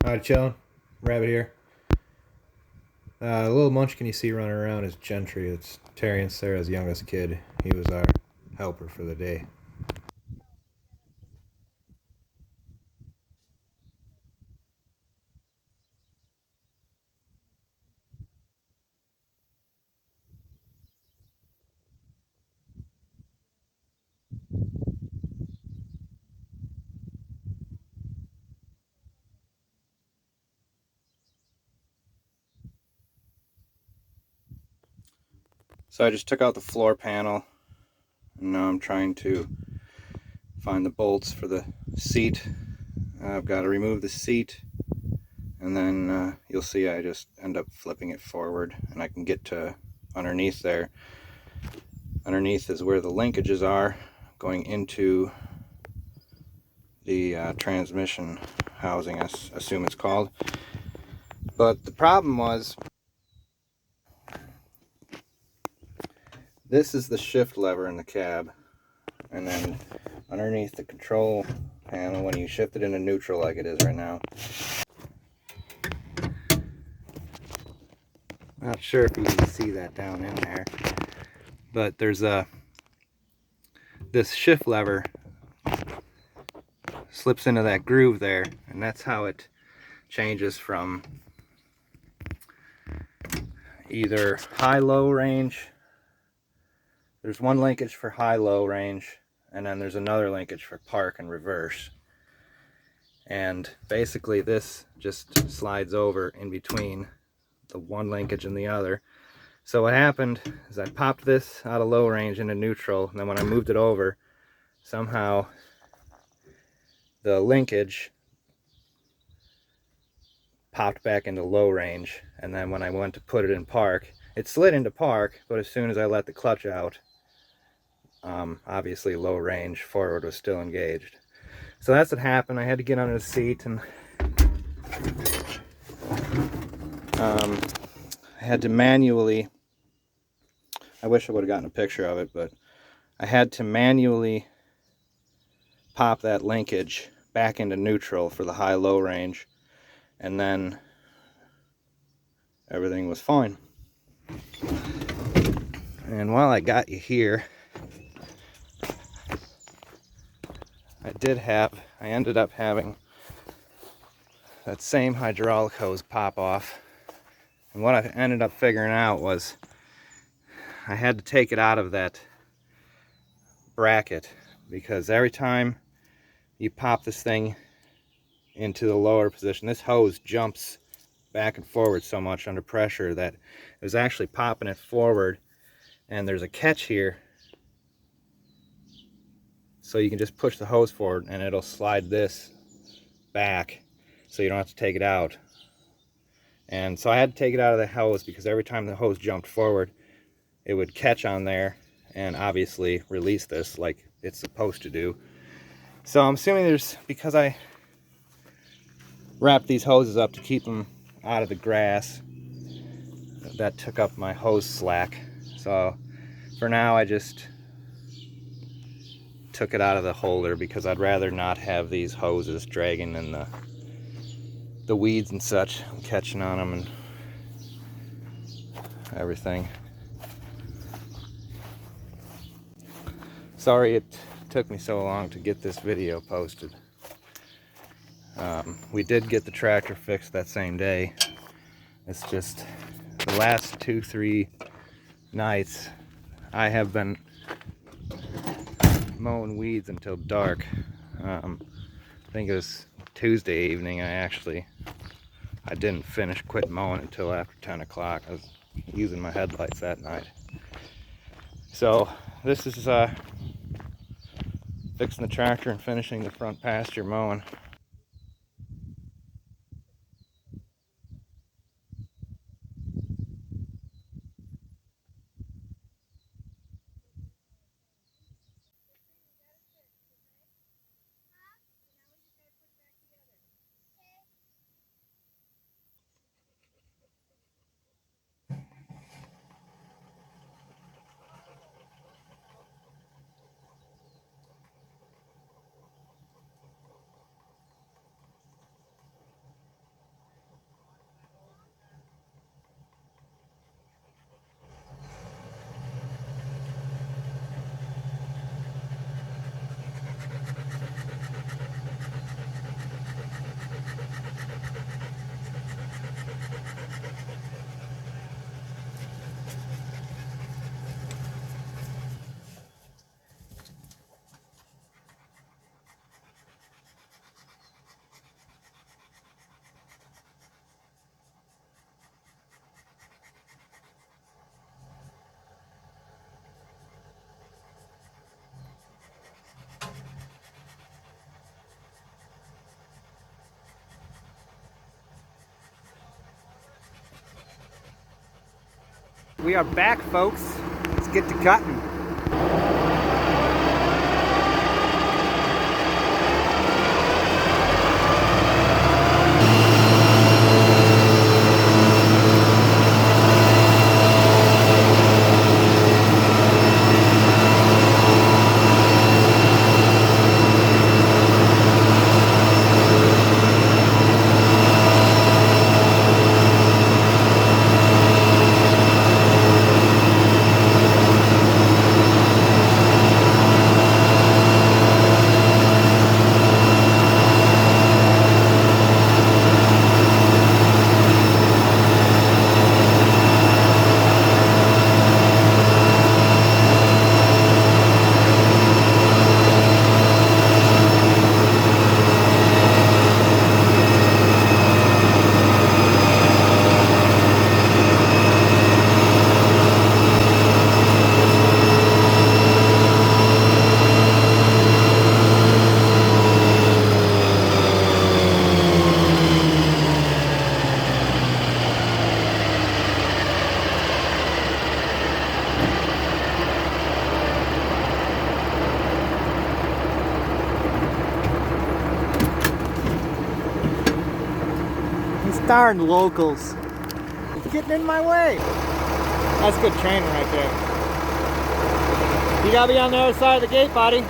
Alright, chillin'. Rabbit here. A little munchkin you see running around is Gentry. It's Terry and Sarah's youngest kid. He was our helper for the day. So I just took out the floor panel, and now I'm trying to find the bolts for the seat. I've got to remove the seat, and then you'll see I just end up flipping it forward, and I can get to underneath there. Underneath is where the linkages are going into the transmission housing, I assume it's called. But the problem was, this is the shift lever in the cab, and then underneath the control panel, when you shift it into neutral like it is right now, not sure if you can see that down in there, but there's this shift lever slips into that groove there, and that's how it changes from either high-low range. There's one linkage for high-low range, and then there's another linkage for park and reverse. And basically this just slides over in between the one linkage and the other. So what happened is I popped this out of low range into neutral, and then when I moved it over, somehow the linkage popped back into low range, and then when I went to put it in park, it slid into park, but as soon as I let the clutch out, obviously low range forward was still engaged. So that's what happened. I had to get under the seat, and I had to manually, I wish I would have gotten a picture of it, but I had to manually pop that linkage back into neutral for the high-low range, and then everything was fine. And while I got you here, I ended up having that same hydraulic hose pop off. And what I ended up figuring out was I had to take it out of that bracket, because every time you pop this thing into the lower position, this hose jumps back and forward so much under pressure that it was actually popping it forward. And there's a catch here, so you can just push the hose forward and it'll slide this back so you don't have to take it out. And so I had to take it out of the hose, because every time the hose jumped forward, it would catch on there and obviously release this like it's supposed to do. So I'm assuming because I wrapped these hoses up to keep them out of the grass, that took up my hose slack. So for now I just took it out of the holder, because I'd rather not have these hoses dragging in the weeds and such, catching on them and everything. Sorry it took me so long to get this video posted. We did get the tractor fixed that same day. It's just the last 2-3 nights I have been mowing weeds until dark. I think it was Tuesday evening I didn't quit mowing until after 10 o'clock. I was using my headlights that night. So this is fixing the tractor and finishing the front pasture mowing. We are back, folks. Let's get to cutting. Darn locals. It's getting in my way. That's good training right there. You gotta be on the other side of the gate, buddy. I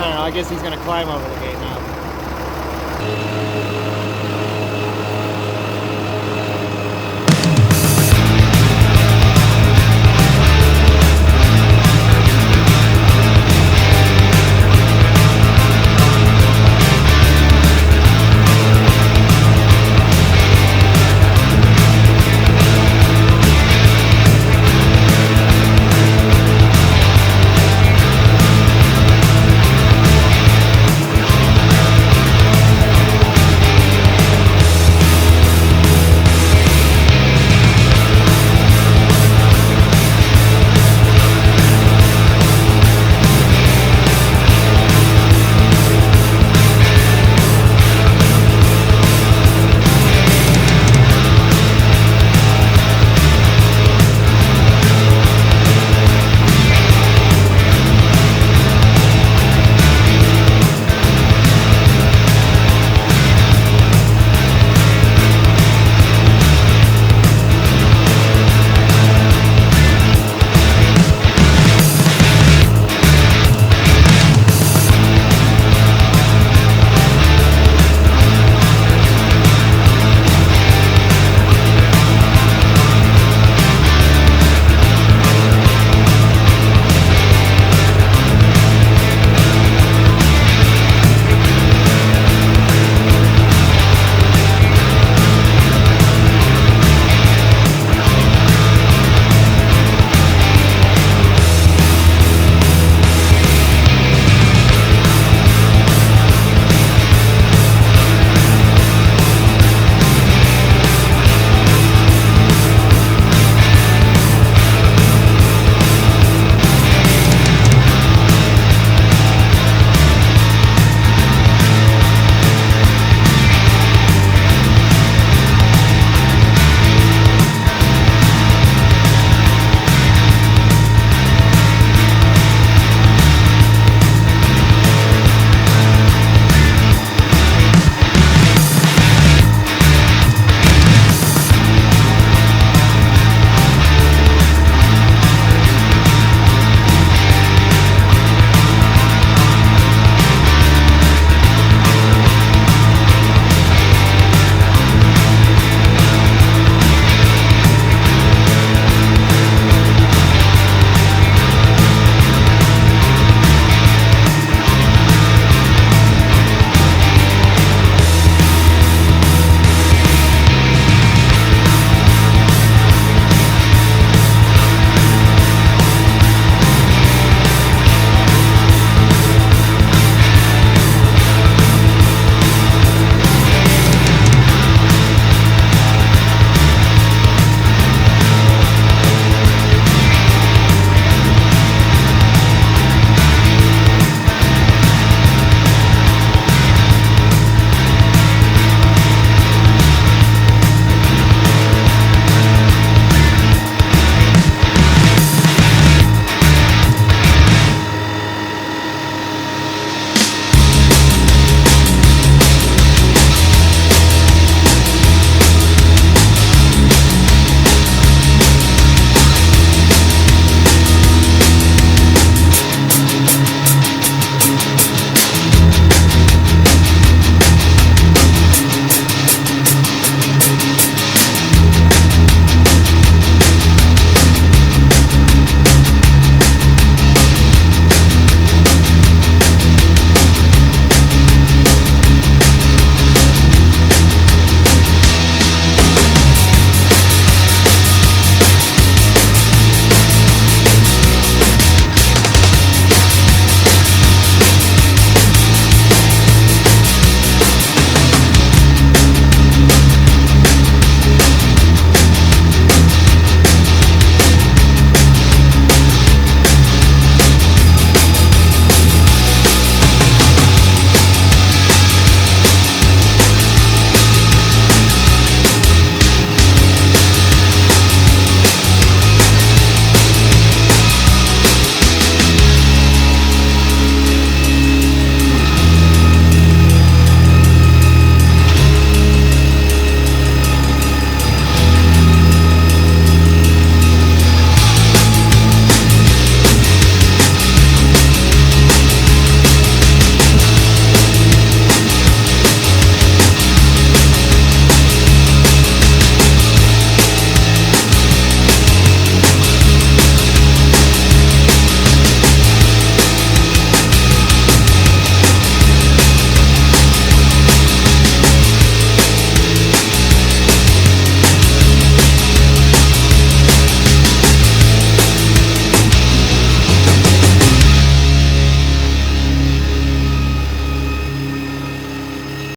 don't know, I guess he's gonna climb over the gate now.